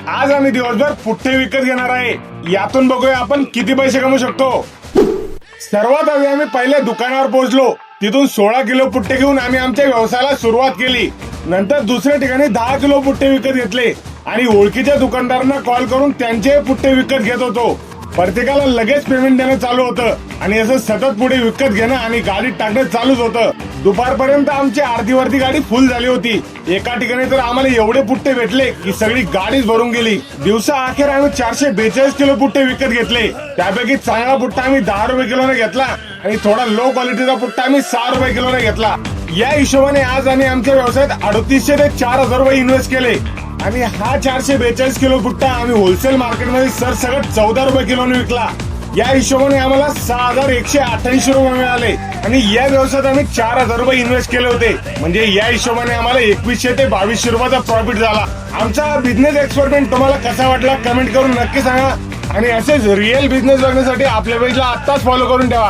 आज आम्ही दिवसभर पुठ्ठे विकत घेणार आहे. यातून बघूया आपण किती पैसे कमवू शकतो. सर्वात आधी आम्ही पहिल्या दुकानावर पोहोचलो. तिथून 16 किलो पुठ्ठे घेऊन आम्ही आमच्या व्यवसायाला सुरुवात केली. नंतर दुसऱ्या ठिकाणी 10 किलो पुठ्ठे विकत घेतले आणि ओळखीच्या दुकानदारांना कॉल करून त्यांचे पुठ्ठे विकत घेत होतो. प्रत्येकाला लगेच पेमेंट देणं चालू होतं आणि असं सतत पुढे विकत घेणं आणि गाडीत टाकणं चालूच होतं. दुपारपर्यंत आमची अर्धी गाडी फुल झाली होती. एका ठिकाणी तर आम्हाला एवढे पुठ्ठे भेटले की सगळी गाडीच भरून गेली. दिवसा अखेर आम्ही 442 किलो पुठ्ठे विकत घेतले. त्यापैकी चांगला पुठ्ठा आम्ही 10 रुपये किलोने घेतला आणि थोडा लो क्वालिटीचा पुठ्ठा आम्ही 6 रुपये किलोने घेतला. या हिशोबाने आज आम्ही आमच्या व्यवसायात 3800 ते 4000 रुपये इन्व्हेस्ट केले आणि हा 442 किलो पुठ्ठा आम्ही होलसेल मार्केटमध्ये सरसकट 14 रुपये किलोने विकला. या हिशोबाने आम्हाला 6188 रुपये मिळाले आणि या व्यवसायात आम्ही 4000 रुपये इन्व्हेस्ट केले होते. म्हणजे या हिशोबाने आम्हाला 2100 ते 2200 रुपयाचा प्रॉफिट झाला. आमचा बिझनेस एक्सपेरिमेंट तुम्हाला कसा वाटला कमेंट करून नक्की सांगा आणि असेच रिअल बिझनेस बघण्यासाठी आपल्या पेजला आत्ताच फॉलो करून ठेवा.